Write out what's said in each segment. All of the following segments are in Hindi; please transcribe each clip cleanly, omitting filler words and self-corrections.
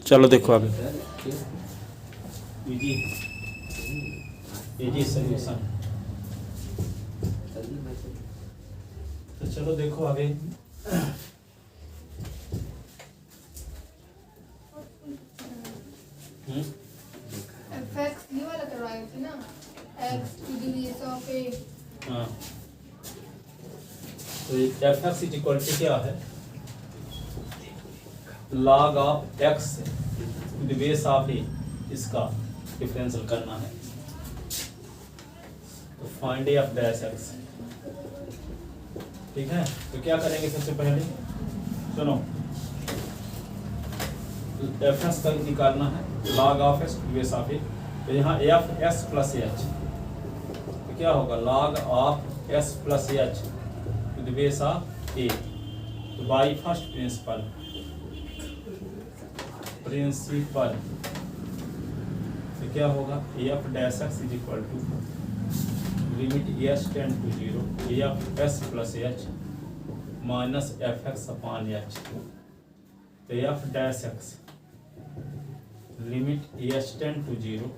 चलो देखो आगे। Easy solution. तो चलो देखो आगे। fx ये वाला करवाए थे ना, x to the base of a। हाँ, तो fx इक्वल टू क्या है? log of x to the base of a, इसका डिफरेंशियल करना है। तो find a of dash x, ठीक है। तो क्या करेंगे सबसे पहले, सुनो, fx का निकालना है, log of x to the base of a। तो यहाँ एफ एस प्लस एच, तो क्या होगा? log of s plus h to the base of a. तो बाई फर्स्ट प्रिंसिपल तो क्या होगा? F dash x is equal to limit s tend to 0 f s plus h minus f x upon h. तो f dash x limit s tend to 0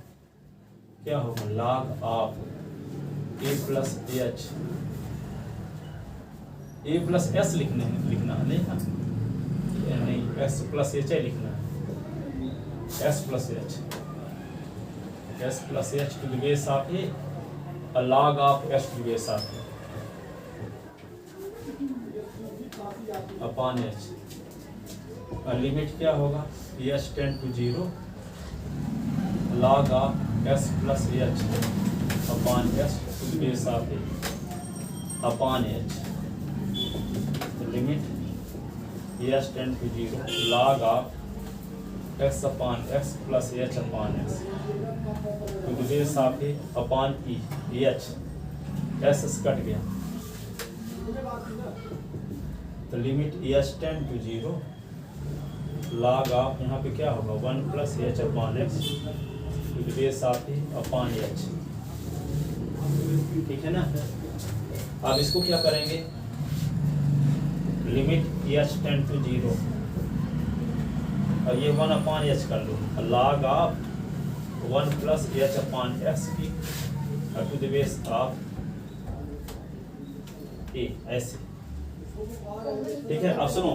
क्या होगा? log of a plus h, a plus s लिखना है नहीं ना, नहीं एस प्लस एच लिखना है, s plus h to the base of a और log of s to the base of a upon h. और लिमिट क्या होगा? S tend to 0 log of s plus h upon s to the base of a upon h. तो limit s tend to 0 log of x upon x plus h upon x to the base of a upon e h. S cut गया, तो limit s tend to 0 log of यहाँ पे क्या होगा? 1 plus h upon x to the base of a upon h, ठीक है ना। अब इसको क्या करेंगे? लिमिट एच टेंड टू 0 और ये 1 अपॉन एच कर लो, log of 1 plus h upon x की टू द बेस ऑफ ए, ऐसे, ठीक है। अब सुनो,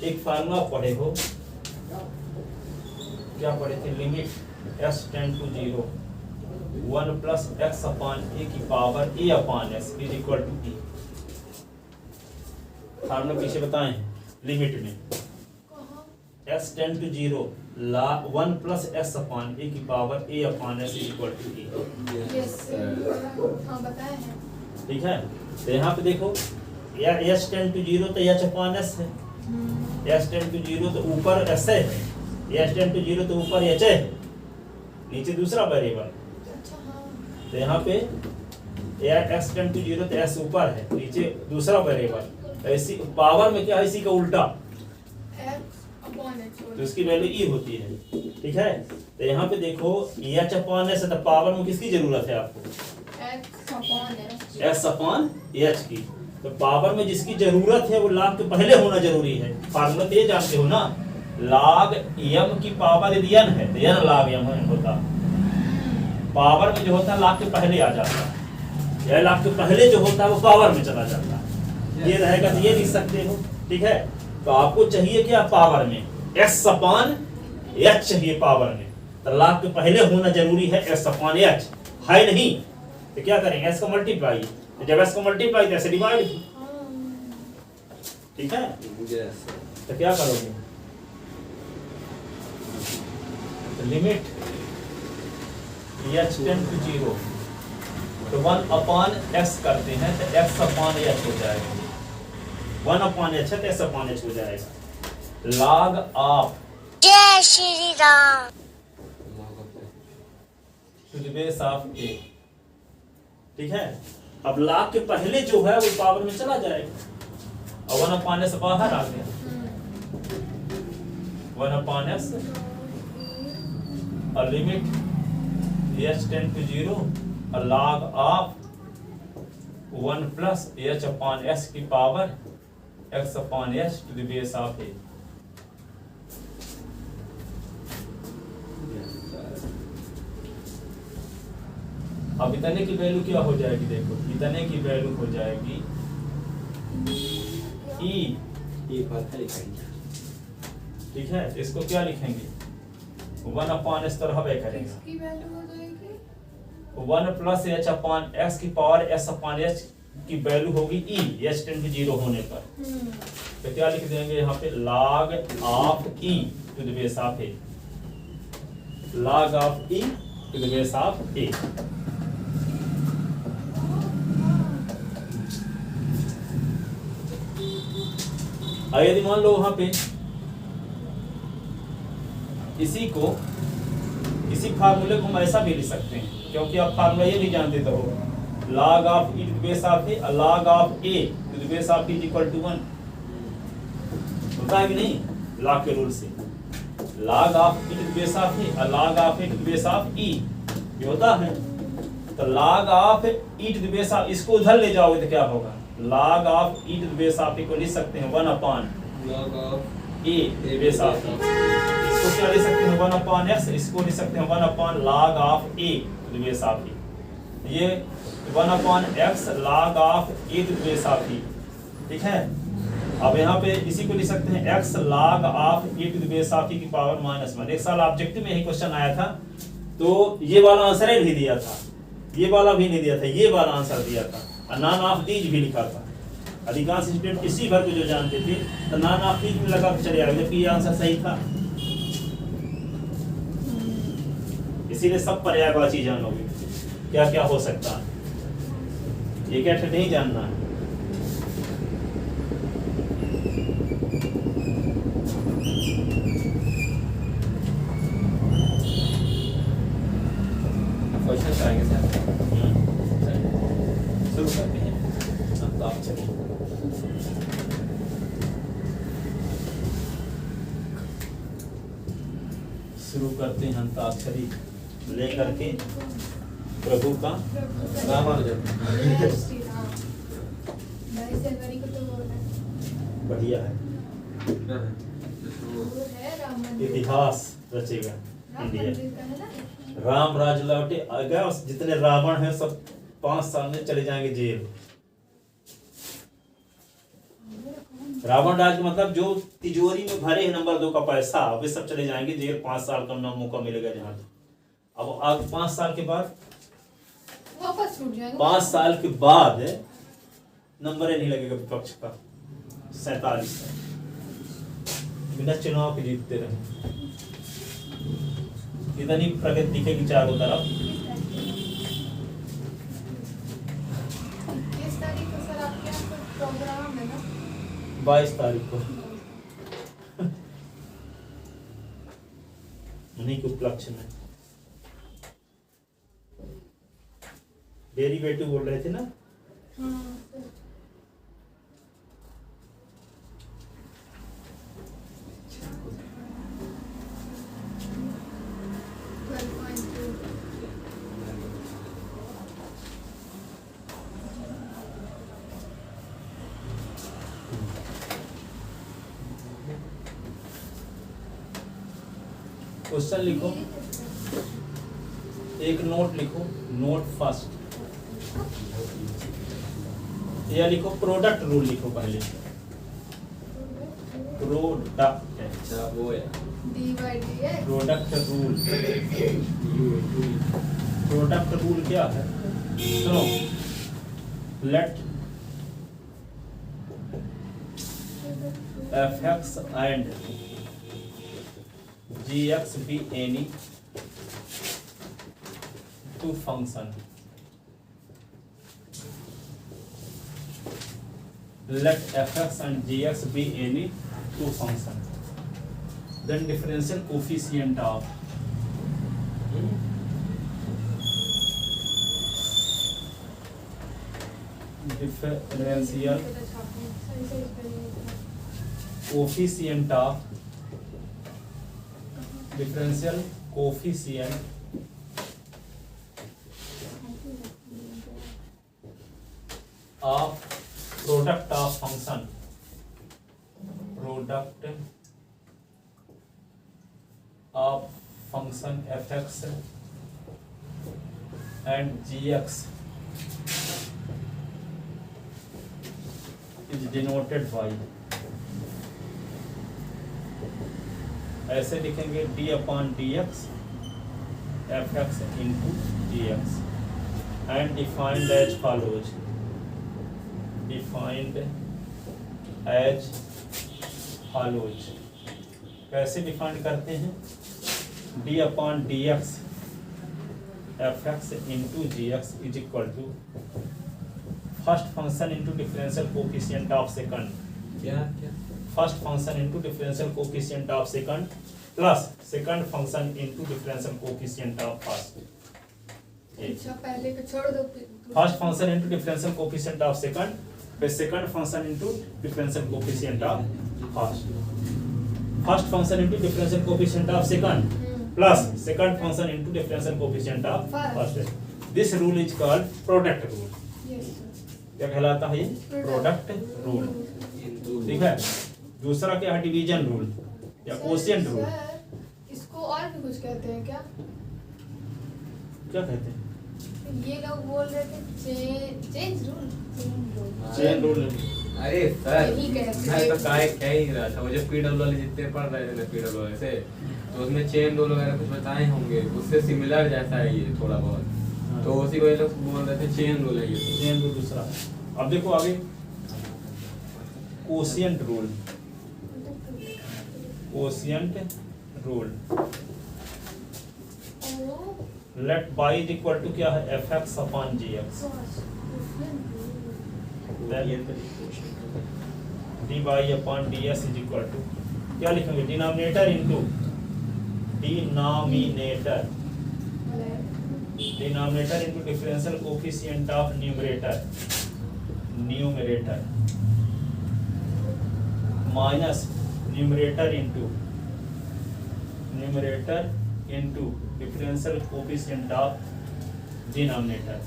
एक फार्मूला पढ़े हो, क्या पढ़े थे? Limit s tend to 0 1 plus x upon a की power a upon s is equal to e. Formula पीछे बताएं, लिमिट में s tend to 0 1 plus x upon a की power a upon s is equal to e. हाँ बताए हैं, ठीक है। तो यहाँ पे देखो, या एस टेंड टू 0 तो एच अपॉन एस है, एस टेंड टू 0 तो ऊपर एस है, एस टेंड टू 0 तो ऊपर एच है, नीचे दूसरा वेरिएबल। तो यहाँ पे एक्स टेंड टू 0 तो एस ऊपर है, नीचे दूसरा वेरिएबल। ऐसी पावर में क्या है? इसी का उल्टा, तो इसकी वैल्यू ई होती है, ठीक है। तो यहाँ पे देखो एच अपॉन एस है, तो पावर में किसकी जरूरत है आपको? एक्स अपॉन एच की। तो पावर में जिसकी जरूरत है वो log के पहले होना जरूरी है। फार्मूला तो ये जानते हो ना, log m की पावर यदि n है तो n log m होता, पावर में जो होता है log के पहले आ जाता है, यह log के पहले जो होता है वो पावर में चला जाता है। ये रहेगा तो ये लिख सकते हो, ठीक है। तो आपको चाहिए क्या? पावर में s अपॉन h चाहिए पावर में, तो log के पहले होना जरूरी है s अपॉन h, है नहीं तो क्या करेंगे? s का मल्टीप्लाई, तो जब s को मल्टीप्लाई तो ऐसे डिवाइड, ठीक है। तो क्या करोगे? तो लिमिट एच टेंड टू 0 तो 1 अपॉन x करते हैं तो x अपॉन h हो जाएगा, 1 अपॉन h है तो s अपॉन h हो जाएगा। log ऑफ जय Shri Ram to the base of a, ठीक है। अब log के पहले जो है वो पावर में चला जाएगा और 1 अपॉन s बाहर आ गया, 1 अपॉन s और लिमिट h टेंड टू 0 और log of 1 plus h upon s की power x upon h to the base of a। अब इतने की वैल्यू क्या हो जाएगी, देखो इतने की वैल्यू हो जाएगी e, ये बात है लिखेंगे। ठीक है, इसको क्या लिखेंगे 1 अपॉन इस तरह वे करेंगे इसकी वैल्यू हो जाएगी 1 प्लस एच अपॉन एक्स की पावर एस अपॉन एच की वैल्यू होगी e, एच टेंड टू 0 होने पर। तो क्या लिख देंगे यहाँ पे log of e to the base of a, log of e to the base of a। अब यदि मान लो वहां पे इसी फार्मूले को हम ऐसा भी लिख सकते हैं, क्योंकि आप फार्मूला ये नहीं जानते तो हो log of e to the base of a log of a to the base of e equal to 1 होता है कि नहीं, log के रूल से log of e to the base of a log of a to the base of e ये होता है। तो log of e to the base of, इसको उधर ले जाओगे तो क्या होगा log of e to the base of e को लिख सकते हैं 1 upon log of a to the base of e। इसको क्या लिख सकते हैं 1 अपॉन x, इसको लिख सकते हैं 1 upon log of a to the base of e। ये 1 upon x log of a to the base of e, ठीक है। अब यहाँ पे इसी को लिख सकते हैं x log of a to the base of e की पावर -1। एक साल ऑब्जेक्टिव में यही क्वेश्चन आया था, तो ये वाला आंसर ही नहीं दिया था, ये वाला भी नहीं दिया था, ये वाला आंसर दिया था और नॉन ऑफ दीज भी लिखा था। अधिकांश स्टूडेंट इसी भर को जो जानते थे तो नॉन ऑफ दीज में लगा के चले आए, जबकि ये आंसर सही था। इसीलिए सब पर्यायवाची जानोगे क्या क्या हो सकता है, ये क्या नहीं जानना है। क्वेश्चन करेंगे सर। शुरू करते हैं, तो आप चलिए। शुरू करते हैं अंताक्षरी लेकर के प्रभु का रामानुजन। जय श्री राम। 22 जनवरी को तो वो है, बढ़िया है, वो है राम मंदिर, इतिहास रचेगा राम इंडिया। मंदिर का है ना। राम राज लौटे अगर जितने रावण हैं सब 5 साल में चले जाएंगे जेल। रावण राज का मतलब जो तिजोरी में भरे हैं नंबर 2 का पैसा, वे सब चले जाएंगे जेल, 5 साल का ना मौका मिलेगा जहाँ। अब आगे 5 साल के बाद, वापस छूट जाएगा 5 साल के बाद नंबर ही नहीं लगेगा विपक्ष का, 47 बिना चुनाव के जीतते रहे। इतनी प्रगति दिखेगी चारों तरफ। 21 तारीख को सर आपके यहाँ कोई प्रोग्राम है ना? 22 तारीख को उन्हीं के उपलक्ष्य में डेरिवेटिव बोल रहे थे ना। हाँ सर। क्वेश्चन लिखो, एक नोट लिखो, नोट फर्स्ट, या लिखो प्रोडक्ट रूल लिखो पहले, प्रोडक्ट, अच्छा वो है D/dx product rule. Product rule क्या है, सुनो, late fx and gx be any two function, let fx and gx be any two function, then differential coefficient of differential coefficient of differential coefficient of product of function product of function f x and g x is denoted by, ऐसे लिखेंगे d upon d x f x into g x and defined as follows, defined as follows. कैसे डिफाइंड करते हैं? D upon d x f x into g x is equal to first function into differential coefficient of second, क्या क्या first function into differential coefficient of second plus second function into differential coefficient of first. अच्छा पहले को छोड़ दो first function into differential coefficient of second, फिर second function into differential coefficient of first. First function into differential coefficient of second plus second function into differential coefficient of first. This rule is called product rule. Yes क्या कहलाता है ये? Product rule. ठीक है। दूसरा क्या है? डिवीजन रूल या कोशिएंट रूल। इसको और भी कुछ कहते हैं क्या? क्या कहते हैं? ये लोग बोल रहे थे चेंज रूल, चेन रूल। अरे सर यही कहते मैं हैं। तो कह ही रहा था, मुझे पीडब्ल्यू वाले जितने पढ़ रहे थे ना पीडब्ल्यू वाले से, तो उसमें चेन रूल वगैरह कुछ बताए होंगे, उससे सिमिलर जैसा है ये थोड़ा बहुत, तो उसी को ये लोग बोल रहे थे चेन रूल है ये। चेन रूल दूसरा। अब देखो आगे quotient rule. Quotient rule let y is equal to क्या है? F x upon g x. D y upon d s is equal to क्या लिखेंगे? Denominator into denominator, denominator into differential coefficient of numerator, numerator minus numerator into differential coefficient of denominator,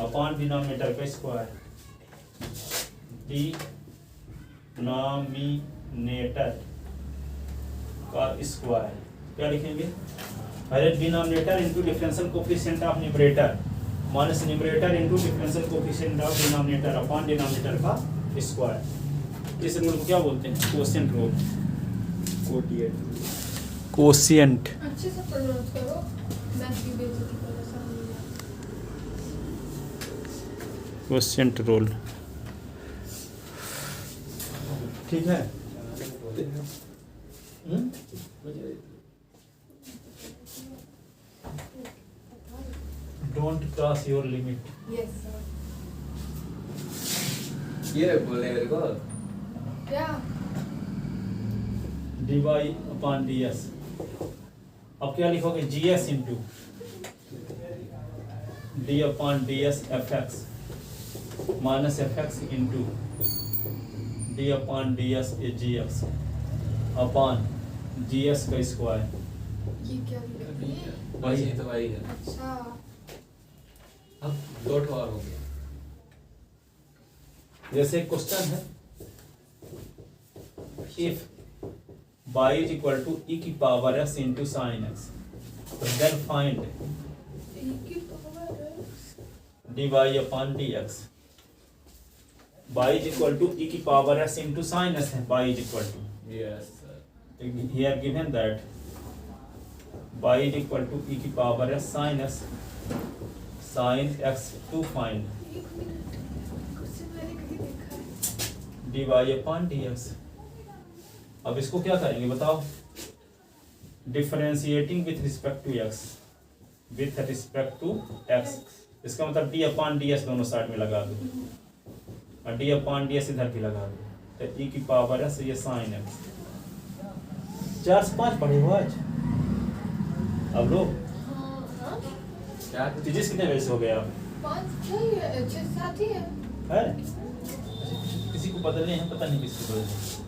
upon denominator का स्क्वायर, डिनोमिनेटर का स्क्वायर। क्या लिखेंगे? पहले denominator into differential coefficient of numerator minus numerator into differential coefficient of denominator upon denominator का स्क्वायर। इस रूल को क्या बोलते हैं? Quotient rule. कोशिएंट। अच्छे से प्रोनाउंस करो, मैथ की बेइज्जती करो सामने। Quotient rule. ठीक है। Don't cross your limit. Yes sir. ये बोले मेरे को क्या? D y upon d s. अब क्या लिखोगे? G s into d upon d s f x minus f x into d upon d s a g x upon g s का स्क्वायर। ये क्या लिखा है? बस ये तो वही है। अच्छा अब दो ठो और हो गया। जैसे एक क्वेश्चन है, if y is equal to e की power s into sin x, then find dy upon dx। y is equal to e की power s into sin s है, y is equal to, Yes sir. here given that y is equal to e की power s sin s sin x to find एक मिनट, क्वेश्चन मैंने कहीं देखा है। dy upon dx। अब इसको क्या करेंगे बताओ? Differentiating with respect to x, with respect to x। इसका मतलब d अपॉन डी एस दोनों साइड में लगा दो और d अपॉन डी एस इधर भी लगा दो, तो e की पावर है ये साइन x। 4 से 5 पढ़े हो आज? अब लोग हाँ क्या फिजिक्स कितने बजे से हो गया आप? 5 नहीं है, 6-7 ही है। है किसी को बदलने हैं, पता नहीं किसको बदलने।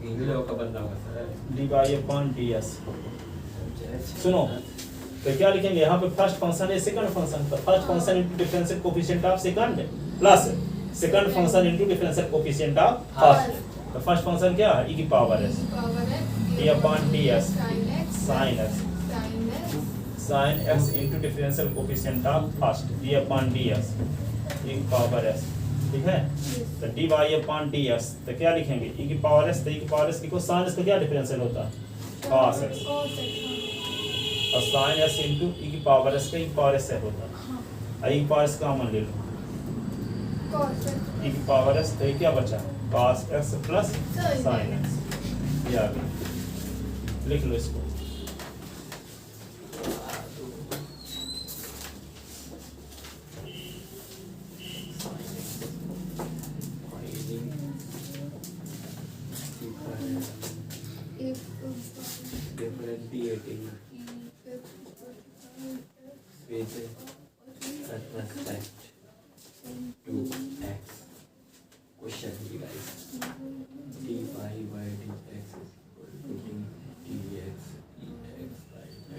इंग्लिश का बंदा होगा sir. D y upon d s. सुनो, तो क्या लिखेंगे यहाँ पे फर्स्ट फंक्शन है सेकंड फंक्शन, तो first function into differential coefficient of second plus second function into differential coefficient of first. तो फर्स्ट फंक्शन क्या है, e की power s d upon ds sin x sin x into differential coefficient of first d upon ds e की पावर s, ठीक है। तो dy upon ds तो क्या लिखेंगे e की पावर s, तो e की पावर s लिखो, sin s का क्या डिफरेंशियल होता है cos x, और sin s इनटू e की पावर s का e की पावर s से होता है, e की पावर s कॉमन ले लो, e की पावर s, तो ये क्या बचा cos x plus sin x, ये आ गया, लिख लो इसको। differentiating with respect to x. Question here, guys. dy by dx is equal to dx ex by x.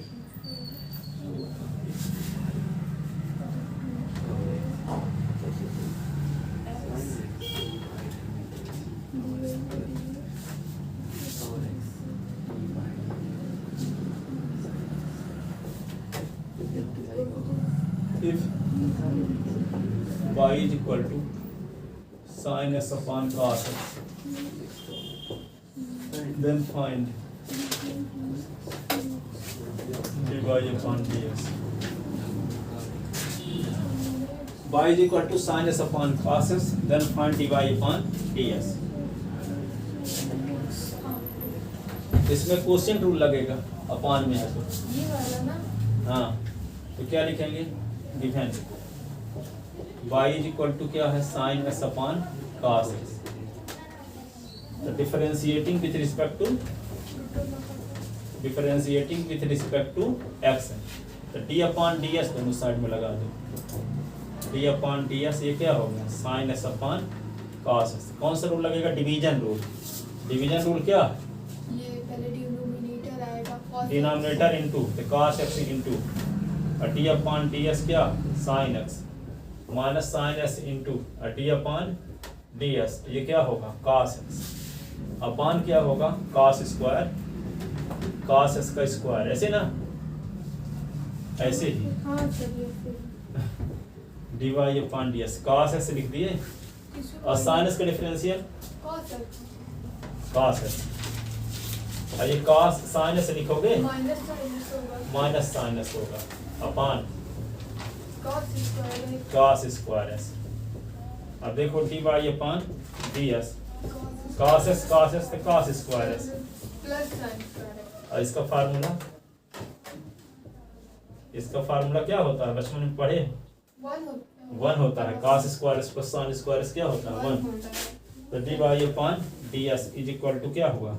If y is equal to sin s upon cos x, then find dy upon dx. Y is equal to sin s upon cos x, then find dy upon ds. इसमें क्वेश्चन रूल लगेगा, अपॉन में है तो ये वाला ना, हाँ, तो क्या लिखेंगे given y is equal to क्या है sin s upon cos x, तो differentiating with respect to x है, तो d अपॉन ds दोनों साइड में लगा दो, d अपॉन ds ये क्या हो गया sin s upon cos x। कौन सा रूल लगेगा, डिवीजन रूल। डिवीजन रूल क्या है, ये पहले डिनोमिनेटर आएगा cos डिनोमिनेटर इनटू तो cos x into d upon ds क्या sin x minus sin s into d upon ds, ये क्या होगा cos x अपॉन क्या होगा cos स्क्वायर cos s का स्क्वायर, ऐसे ना, ऐसे ही हाँ चलिए फिर dy upon ds cos s लिख दिए, और sin s का डिफरेंशियल cos s, और ये cos sin s लिखोगे माइनस साइन होगा माइनस sin s होगा upon cos square cos square s। अब देखो dy upon ds cos s तो cos square s, plus sine square और इसका फार्मूला क्या होता है, बचपन में पढ़े, 1 होता है, cos square s plus sin square s क्या होता है 1, तो dy upon ds is equal to क्या होगा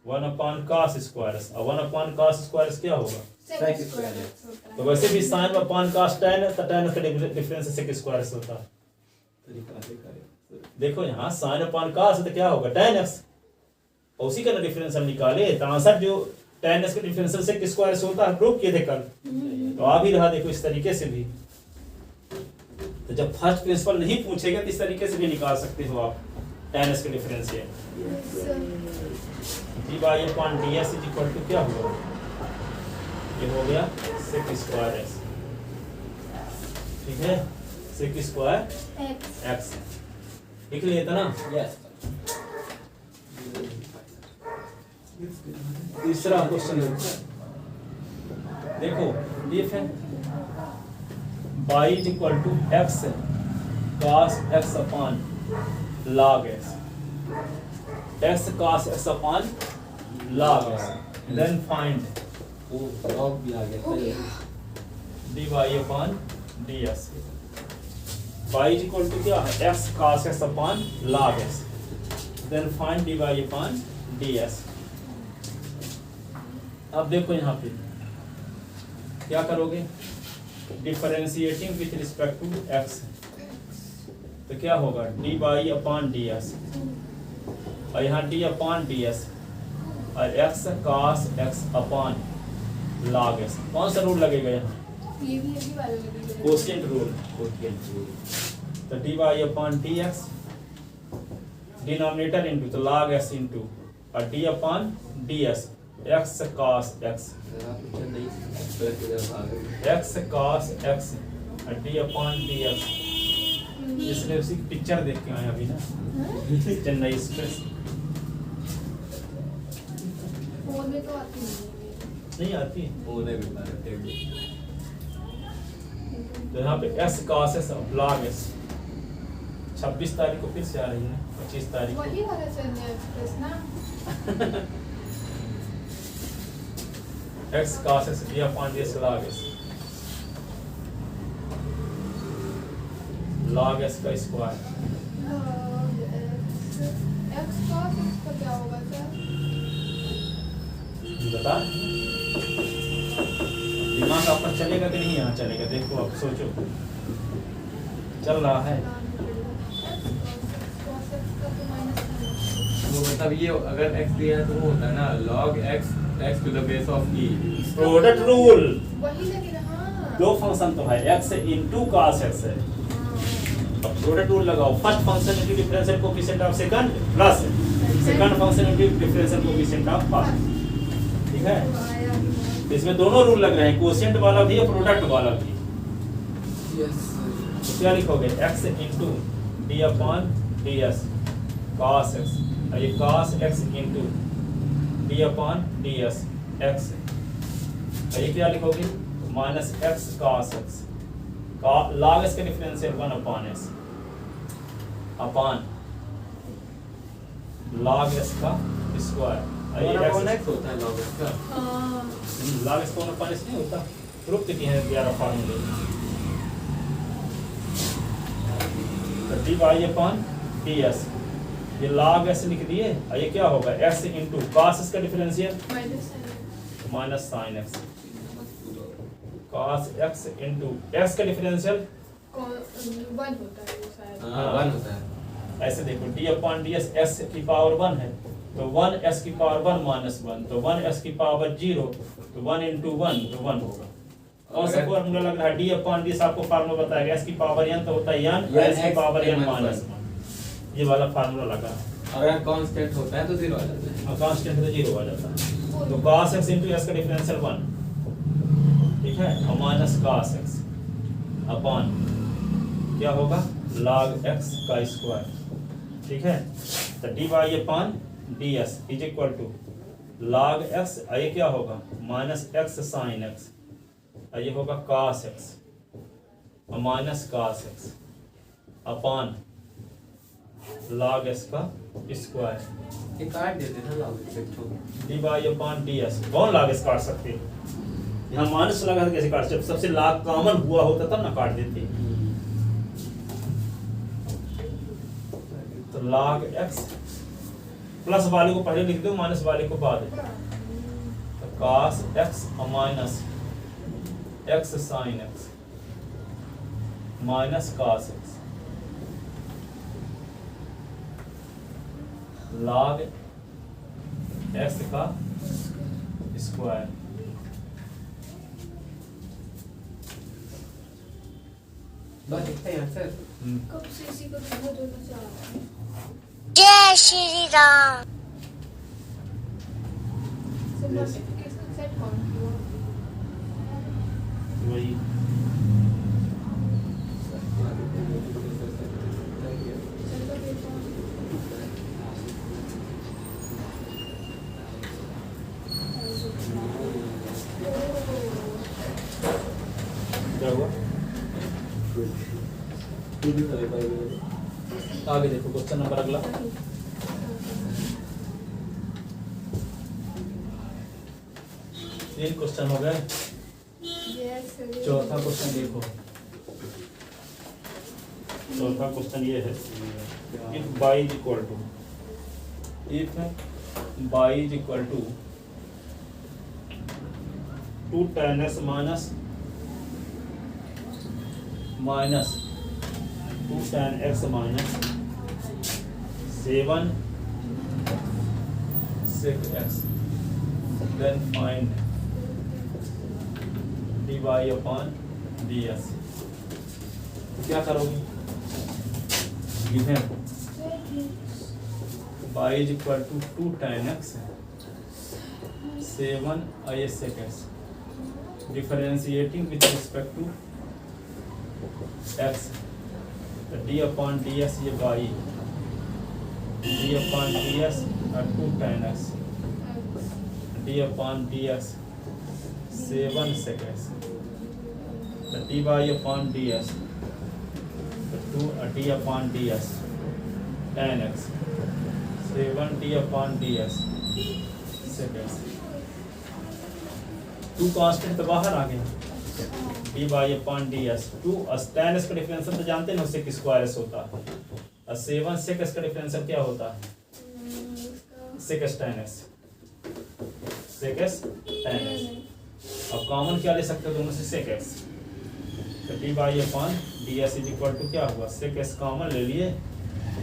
1 अपॉन cos स्क्वायर s, और 1 अपॉन cos स्क्वायर s क्या होगा, सेकंड स्क्वायर होता है। तो वैसे भी sin अपॉन cos tan है, तो tan का डिफरेंस sec स्क्वायर s होता है। देखो यहाँ sin अपॉन cos है तो क्या होगा tan x, और उसी का डिफरेंस हम निकाले, तो आंसर जो tan x का डिफरेंशियल sec स्क्वायर s होता है, प्रूव किए थे कल, तो आ भी रहा देखो इस तरीके से भी। तो जब फर्स्ट प्रिंसिपल नहीं पूछेगा तो इस तरीके से भी निकाल सकते हो आप tan x का differential. dy upon ds is equal to क्या होगा, ये हो गया sec स्क्वायर s, ठीक है, sec स्क्वायर x लिख लिया था ना। Yes. तीसरा क्वेश्चन देखो, if y is equal to x cos x upon log x, x cos x upon log x, then find log भी आ गया dy upon ds। y is equal to क्या है x cos x upon log x, then find dy upon ds। अब देखो यहाँ पे क्या करोगे, differentiating with respect to x, तो क्या होगा dy अपॉन ds, और यहाँ d अपॉन ds, और x cos x upon log s कौन सा रूल लगेगा यहाँ ये भी यही वाला लगेगा क्वोशिएंट रूल कोशिश तो dy upon dx denominator into तो log s इनटू और d upon ds x cos x नहीं प्लस इधर आ गए x cos x और d upon dx इसलिए उसी की पिक्चर देख के आए अभी ना चेन्नई एक्सप्रेस फोन में तो आती नहीं आती होने भी पारे थे तो यहाँ पे s cos s log s 26 तारीख को फिर से आ रही है 25 तारीख को वही वाला चेन्नई एक्सप्रेस ना x cos x d upon ds log s log s का स्क्वायर x cos x का क्या होगा सर बता दिमाग आपका चलेगा कि नहीं यहाँ चलेगा देखो आप सोचो चल रहा है वो मतलब ये अगर x दिया है तो वो होता है ना log x x to the base of e product rule वही लगेगा हाँ दो फंक्शन तो है x इनटू cos x है अब प्रोडक्ट रूल लगाओ first function into differential coefficient of second plus second function into differential coefficient of first ठीक है तो इसमें दोनों रूल लग रहे हैं क्वोशिएंट वाला भी और प्रोडक्ट वाला भी यस तो क्या लिखोगे x into d upon ds cos x और ये cos x into d upon ds x और ये क्या लिखोगे माइनस x cos x का log s का differential 1 upon s upon log s का स्क्वायर और ये x x होता है log x का हाँ log s का 1 upon s नहीं होता प्रूफ किए हैं 11 फार्मूले तो dy upon ds ये log s लिख दिए और ये क्या होगा x इनटू cos s का differential minus sin x cos x into x का डिफरेंशियल वन होता है वो शायद हाँ 1 होता है ऐसे देखो d upon ds s की पावर 1 है तो 1 s की पावर 1 माइनस 1 तो 1 s की पावर 0 तो 1 इनटू 1 तो 1 होगा कौन सा फॉर्मूला लग रहा है d upon ds आपको फार्मूला बताएगा s की पावर n तो होता है n s की पावर n माइनस 1 ये वाला फार्मूला लगा है और अगर कांस्टेंट होता है तो 0 आ जाता है और कांस्टेंट तो 0 आ जाता है तो cos x इनटू s का डिफरेंशियल 1 ठीक है और माइनस cos x अपॉन क्या होगा log x का स्क्वायर ठीक है तो dy upon ds is equal to log x और ये क्या होगा माइनस x sin x और ये होगा cos x और minus cos x upon log s का स्क्वायर ये काट देते हैं log x को dy अपॉन ds कौन log s काट सकते हैं यहाँ माइनस लगा कैसे काट सकते सबसे log कॉमन हुआ होता तब ना काट देते तो log x प्लस वाले को पहले लिख दो माइनस वाले को बाद तो cos x और minus x sin x minus cos x log x का स्क्वायर बस इतना ही आंसर कब से इसी को दोनों दोनों से आ रहा है जय Shri Ram sir notification set कौन किया वही चलो देखो क्या हुआ आगे देखो क्वेश्चन नंबर अगला तीन क्वेश्चन हो गए यस चौथा क्वेश्चन देखो चौथा क्वेश्चन ये है if y is equal to if y is equal to 2 tan x minus 2 tan x minus 7 6x then find d y upon d s. तो क्या करोगे, given y is equal to 2 tan x 7 i sec x differentiating with respect to x, तो d अपॉन डी एस ये y, d upon d s 2 tan x, d upon d s 7 sec x, तो dy upon d s 2 d upon d s tan x 7 d upon d s sec x। 2 constant तो बाहर आ गया, d y upon d s 2 tan x का डिफरेंशियल तो जानते हैं ना, उससे स्क्वायर एस होता है, और 7 sec x का डिफरेंशियल क्या होता है, sec x tan x, sec x tan x। अब कॉमन क्या ले सकते हो दोनों से, sec x, तो d y upon d s is equal to क्या हुआ, sec x कॉमन ले लिए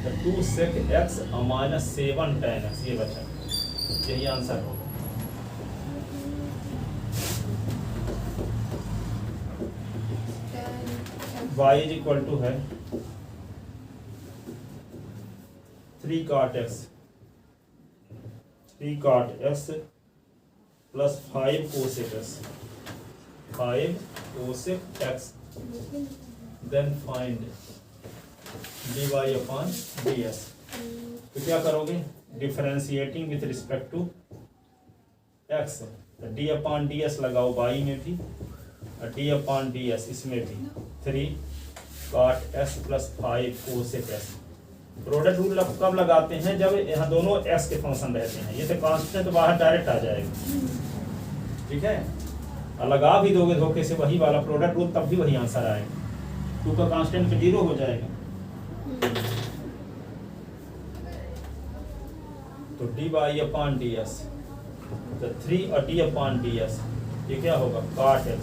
तो 2 sec x minus 7 tan x ये बचा, यही आंसर होगा। y इज इक्वल टू है 3 cot x plus 5 cosec x, 5 cosec x, then find dy upon ds। तो क्या करोगे, differentiating with respect to x, तो d अपॉन ds लगाओ y में भी और d अपॉन ds इसमें भी, 3 cot s plus 5 cosec s। Product rule कब लगाते हैं, जब यहाँ दोनों s के फंक्शन रहते हैं, ये तो कांस्टेंट तो बाहर डायरेक्ट आ जाएगा, ठीक है, और लगा भी दोगे धोखे से वही वाला प्रोडक्ट रूल तब भी वही आंसर आएगा, 2 का कांस्टेंट पे 0 हो जाएगा। तो d y upon d s, तो 3 और डी अपॉन डी एस ये क्या होगा, cot x,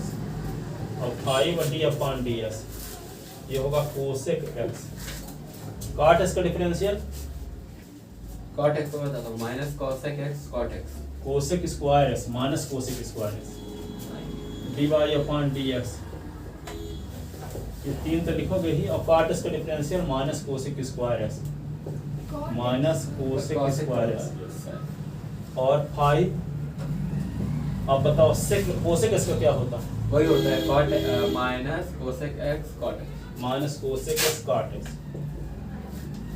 और 5 और डी अपॉन डी एस ये होगा cosec x। cot x का डिफरेंशियल cot x को बताता हूँ, minus cosec x cot x, cosec square s minus cosec square s, d y upon d x, ये 3 तो लिखोगे ही, और cot x का differential minus cosec square s minus cosec square s, और 5, अब बताओ sec cosec s का क्या होता है, वही होता है cot minus cosec x cot x, minus cosec s cot x,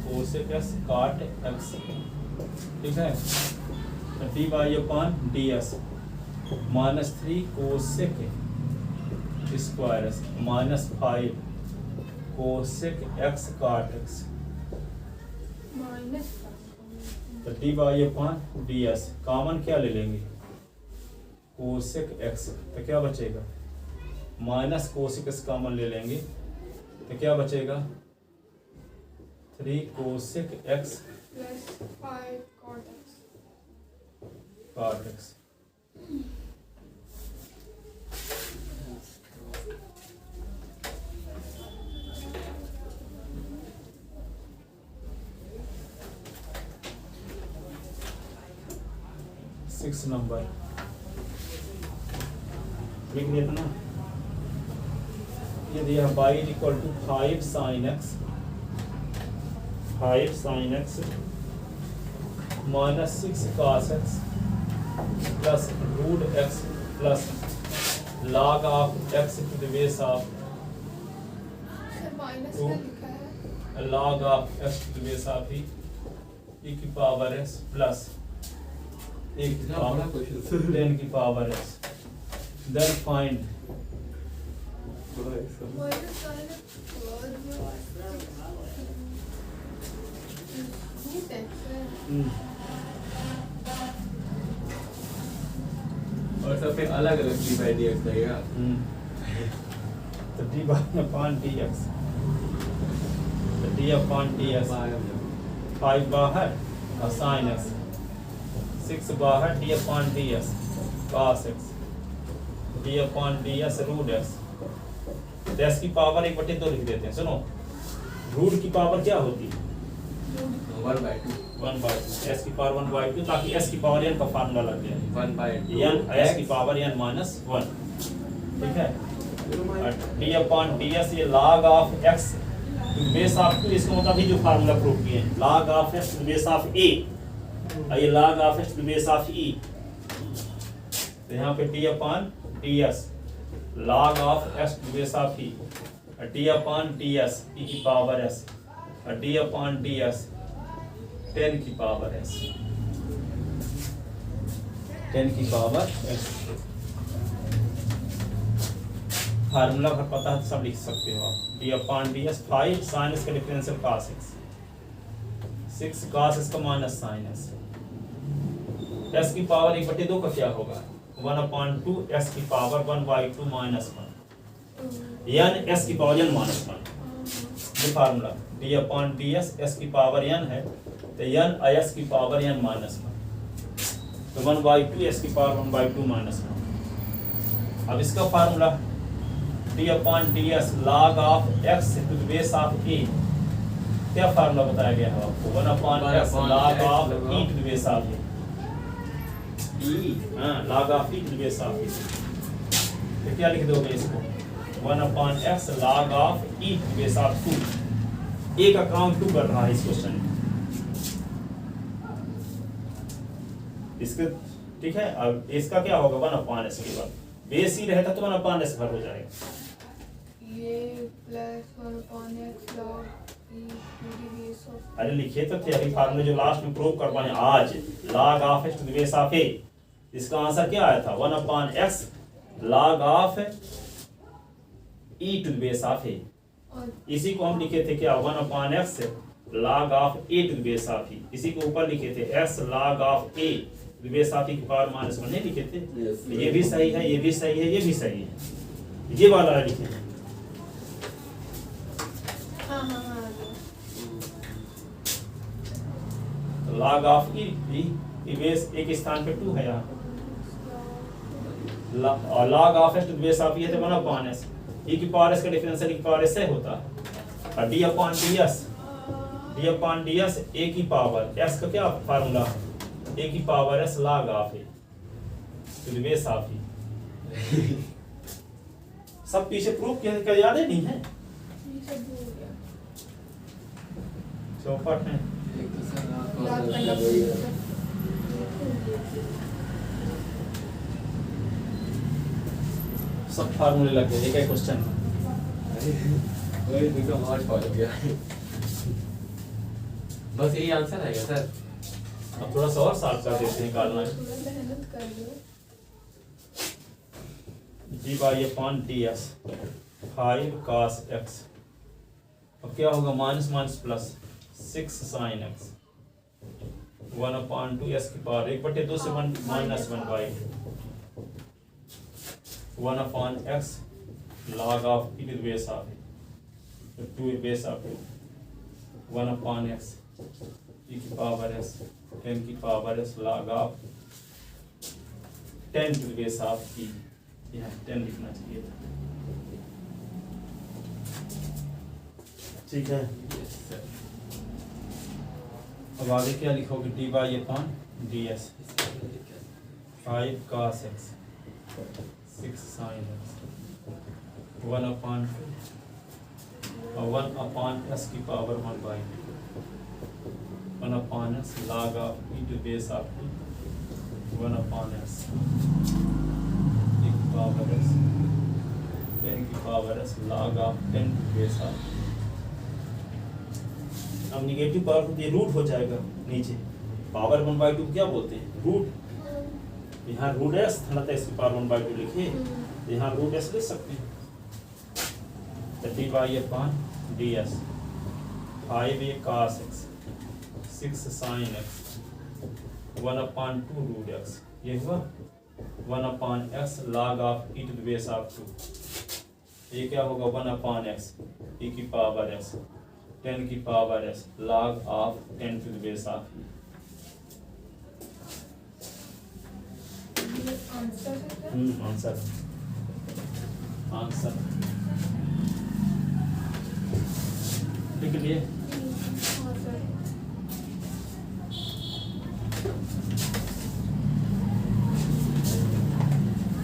cosec s cot x, ठीक है, तो d y upon d s minus 3 cosec square s minus 5 cosec x cot x, तो d y upon d s common क्या ले लेंगे, cosec x, तो क्या बचेगा, माइनस cosec x कॉमन ले लेंगे तो क्या बचेगा, 3 cosec x plus 5 cot x। cot x। Six number लिख देता ना, ये दिया y is equal to 5 sin x minus 6 cos x plus root x plus log of x to the base of sir minus two में लिखा है, log of x to the base of e की पावर s प्लस 1 की पावर 10 की power s, then find minus sine root x है। और सब पे अलग अलग डी बाई डी एक्स लगेगा, तो डी अपॉन डी एक्स, तो डी अपॉन डी एक्स 5 बाहर और साइन एक्स, 6 बाहर, d upon d s cos x, d upon d s root x, x की पावर 1/2 लिख देते हैं। सुनो, रूट की पावर क्या होती है, 1/2 1/2, एस की पावर 1/2, ताकि एस की पावर n का फार्मूला लग जाए, 1/2 n एस की पावर n -1, ठीक है। डी अपॉन डी एस, ये log of x to base of 2, इसका मतलब ही जो फार्मूला प्रूव किए हैं, log of x to base of a, और ये log of x to base of e. तो यहाँ पे d upon d s log of x to base of e, d upon d s e की पावर एस, और डी अपॉन डी एस 10 की पावर एस, 10 की पावर एस। फार्मूला अगर पता है तो सब लिख सकते हो आप। D upon d s 5 sine s का differential cos x, 6 cos s का माइनस साइन एस, एस की पावर 1/2 का क्या होगा 1/2 एस की पावर 1/2 माइनस 1 यान एस की पावर n माइनस 1। ये formula d upon d S की पावर n है तो n एस की पावर n माइनस 1, तो 1/2 एस की पावर 1/2 माइनस 1। अब इसका formula d upon d s log of x to the base of a, क्या फार्मूला बताया गया है आपको 1/x log of e to the base of a, log of e to the base of a. तो क्या लिख दोगे इसको 1/x log of e to the base of 2, a का काम 2 कर रहा है इस क्वेश्चन में इसके, ठीक है। अब इसका क्या होगा 1/s के बाद बेस ही रहता तो 1/s भर हो जाएगा, ये plus 1/x log e to the base of, अरे लिखे तो थे अभी फार्मूले जो लास्ट में प्रूव कर पाए आज, log of x to the base of a, इसका आंसर क्या आया था 1/x log of e to the base of a। और इसी को हम लिखे थे क्या 1/x log of a to the base of e, इसी को ऊपर लिखे थे s log of a to the base of e की पावर -1 नहीं लिखे थे। तो ये भी सही है, ये भी सही है, ये भी सही है, ये वाला लिखे हाँ हाँ हाँ log ऑफ e बेस एक स्थान पे 2 है यहाँ, और log of x to the base of e है तो 1/s, e की पावर s का डिफरेंशियल e की पावर s से होता है, और d अपॉन ds a की पावर s का क्या फार्मूला a की power s log of a to the base of e। सब पीछे प्रूव किया, क्या याद है नहीं है, ये सब भूल गया। चौपट है। एक तो सर रात याद को करना वही है। पड़ेगा। सब फार्मूले लग गए, एक एक क्वेश्चन वही देखो हॉट पॉट हो गया। बस यही आंसर है क्या सर? अब थोड़ा सा और सॉल्व कर देते हैं, निकालना है थोड़ा मेहनत कर लो। D by upon d s 5 cos x, अब क्या होगा minus minus plus 6 sin x 1/2 s की पावर 1/2 से 1 minus 1/2 1/x log of e to the base of 2 base of 1/x e की पावर s 10 की power s log of 10 to the base of e, यहाँ 10 लिखना चाहिए था, ठीक है। Yes sir. अब आगे क्या लिखोगे D by upon d s 5 cos x 6 sin x 1/2 और 1/s की power 1/2 1/s log of e to base of 1/s e की पावर s 10 की power s log of 10 to base of, अब निगेटिव पावर तो ये रूट हो जाएगा नीचे, पावर 1/2 क्या बोलते हैं रूट, यहाँ रूट एस था ना इसकी पावर 1/2 लिखिए, तो यहाँ रूट एस लिख सकते हैं, तो d by upon d s 5a cos x 6 sin x 1/2 root x, ये हुआ 1/x log of e to the base of 2, ये क्या होगा 1/x e की पावर s 10 की power s log of 10 to the base of e। ये आंसर है क्या? आंसर आंसर लिख लिए। हाँ सर।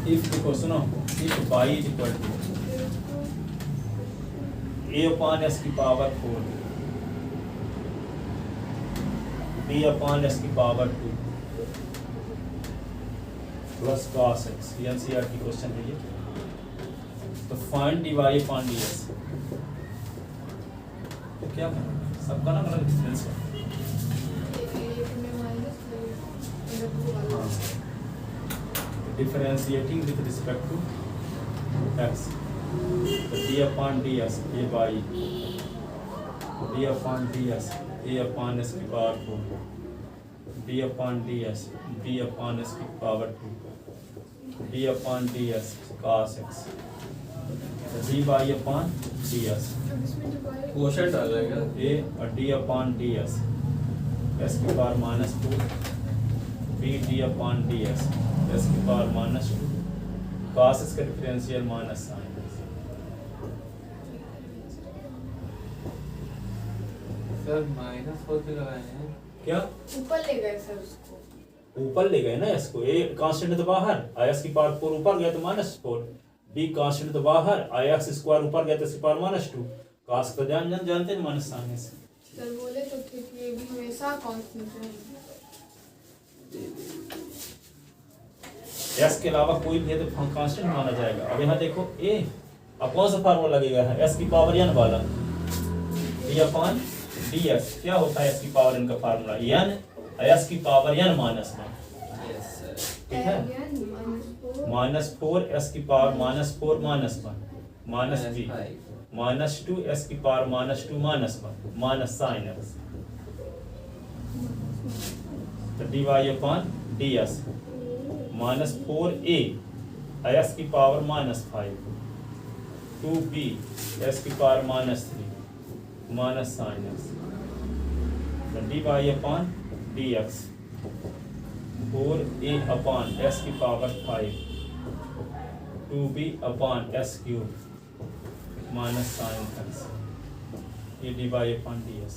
इफ देखो सुनो, if y is equal to a upon s की पावर 4 b अपॉन s की पावर 2 प्लस cos x ये एनसीईआरटी क्वेश्चन है ये। तो फाइंड dy अपॉन ds, तो क्या करना सबका ना मतलब डिफरेंस है। Differentiating with respect to x, so d upon ds a by d upon ds a upon s की power 4 d upon ds b upon s की power 2 d upon ds cos x, so d by upon ds question डाल रहेगा a और d upon ds s की power -2 b d upon ds s की पावर -2 cos x का differential minus sine sir minus 4 क्यों लगाए हैं? क्या ऊपर ले गए सर उसको। ऊपर ले गए ना s को, a कांस्टेंट है तो बाहर आया s की पावर 4 ऊपर गया तो -4, b कांस्टेंट तो बाहर आया x स्क्वायर ऊपर गया तो इसकी पावर -2 cos तो जानते हैं माइनस साइन से। सर बोले तो थे कि ये भी हमेशा कांस्टेंट रहेगा। s के अलावा कोई भी है तो कांस्टेंट माना जाएगा। अब यहाँ देखो a अब कौन सा फार्मूला लगेगा है s की पावर n वाला d अपॉन ds क्या होता है s की पावर n का फार्मूला n s की पावर n -1 यस सर। ठीक है -4 s की पावर -4 -1 -b -2 s की पावर -2 -1 माइनस साइन x, तो dy upon ds -4a s की पावर -5 2b s की पावर -3 माइनस साइन x, तो dy upon dx 4a upon s की power 5 2b upon s cube minus sine x, ये dy अपॉन ds।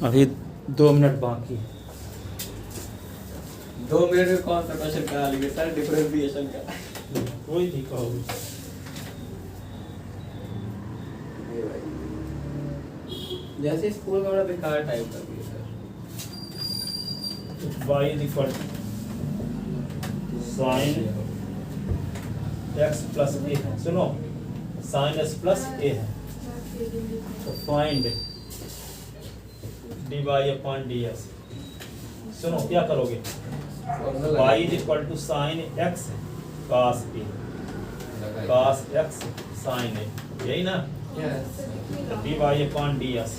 अभी 2 मिनट बाकी है। 2 मिनट में कौन सा क्वेश्चन करा लेंगे सर? डिफरेंशिएशन का। कोई भी कहो। जैसे स्कूल का बड़ा बेकार टाइप कर दिया sir. y is equal sine x plus a है, सुनो साइन s प्लस a है, तो फाइंड dy अपॉन ds। सुनो क्या करोगे, y is equal to sine x cos a cos x sine a, यही ना, यस तो dy अपॉन ds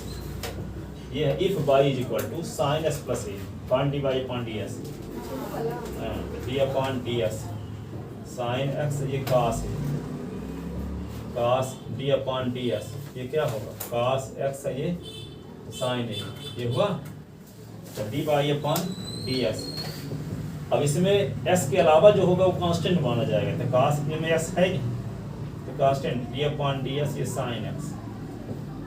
ये है if y is equal to sine s plus a, find dy upon ds, d upon ds sine x ये cos a cos d upon ds ये क्या होगा cos x है ये साइन a, ये हुआ, तो dy अपॉन ds। अब इसमें s के अलावा जो होगा वो कांस्टेंट माना जाएगा, तो cos a में s है नहीं तो कांस्टेंट d अपॉन ds ये साइन x।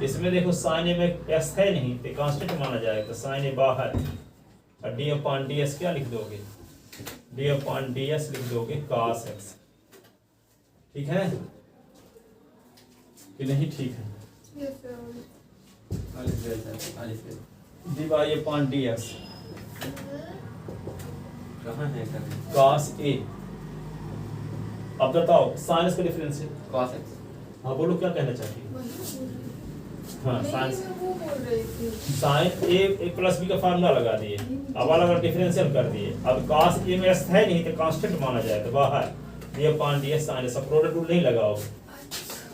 इसमें देखो साइन a में s है नहीं तो कांस्टेंट माना जाएगा, तो साइन a बाहर और d अपॉन ds क्या लिख दोगे, d अपॉन ds लिख दोगे cos x। ठीक है कि नहीं? ठीक है, yes sir. dy upon ds कहाँ है करने? cos a। अब बताओ साइन का डिफरेंस है। cos x। हाँ बोलो क्या कहना चाहती हो? वही बोल रही हाँ नहीं, साइन मैं वो बोल रही थी। साइन a प्लस b का फार्मूला लगा दिए, अब अलग अलग डिफरेंशियल कर दिए। अब cos a में s है नहीं तो कांस्टेंट माना जाए, तो बाहर d अपॉन ds साइन सब प्रोडक्ट रूल नहीं लगाओगे,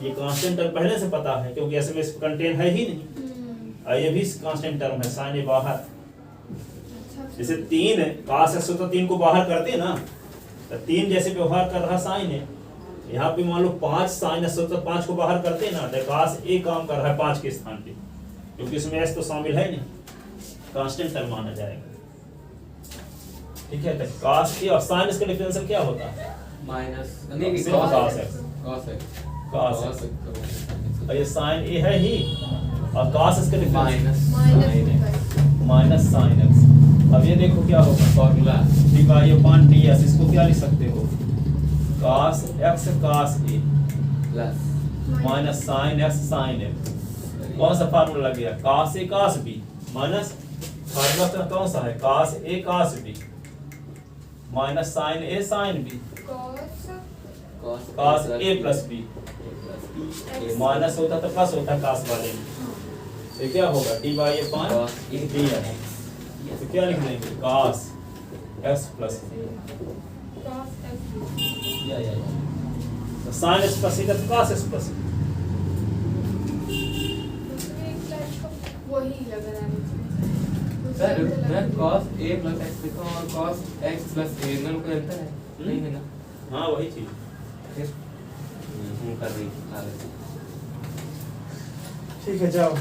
ये कांस्टेंट टर्म पहले से पता है क्योंकि s में कंटेन है ही नहीं, और ये भी कांस्टेंट टर्म है साइन a बाहर। अच्छा जैसे 3 है cos x तो 3 को बाहर करते हैं ना, तो 3 जैसे व्यवहार कर रहा साइन है, यहाँ पे मान लो 5 साइन s तो 5 को बाहर करते हैं ना, तो cos a काम कर रहा है 5 के स्थान पे, क्योंकि इसमें s तो शामिल है नहीं, कांस्टेंट टर्म माना जाएगा। ठीक है, तो cos a और sin इसका डिफरेंशियल क्या होता है? माइनस नहीं सिर्फ cos x। cos x cos cos x। x और ये sin a है ही, और cos इसका डिफरेंशियल माइनस sin x। अब ये देखो क्या होगा, फॉर्मूला dy/ds, इसको क्या लिख सकते हो? cos x cos a plus minus sin x sin a। कौन सा फार्मूला लग गया? cos a cos b minus formula तो कौन सा है? cos a cos b minus sin a sin b cos a plus b। ये माइनस होता तो प्लस होता cos वाले में, तो क्या होगा? dy/dx। तो क्या लिख देंगे? cos x प्लस या तो sin x प्लस का cos x प्लस वही लग रहा है सर मैं cos a प्लस x लिखा हूं और cos x प्लस a में कोई अंतर है? नहीं है ना? हाँ वही चीज। फिर कर रही ठीक है, जाओ।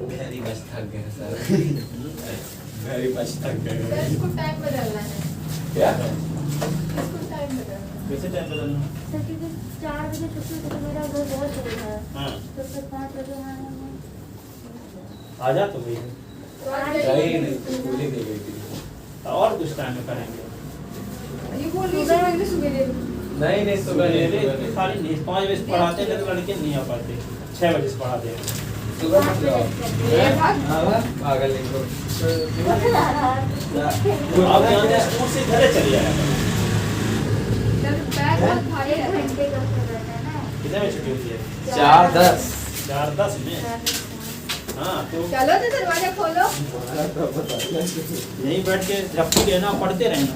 वेरी मच थक गए सर वेरी मच थक गए। इसको टाइम बदलना है, क्या इसको टाइम बदलना है। कैसे टाइम बदलना? सर क्योंकि 4 बजे छुट्टी होती है, तो मेरा घर बहुत दूर है, हाँ तो फिर 5 बजे आने में आ जा तो गई है, तो आज गई नहीं स्कूल ही नहीं गई थी और कुछ टाइम में करेंगे। ये बोल रही है सुबह ले लो। नहीं सुबह नहीं खाली नहीं 5 बजे से पढ़ाते हैं तो लड़के नहीं आ पाते, 6 बजे से पढ़ाते हैं। सुबह मत जाओ ये भाग पागल नहीं को आप यहाँ से स्कूल से घरे चले जाया करो। जब बैग बहुत भारी है। 1 घंटे का हो जाता है ना। कितने बजे छुट्टी होती है? 4:10 4:10 में। हाँ तो चलो तो दरवाजा खोलो। यहीं बैठ के जब तक है ना पढ़ते रहना।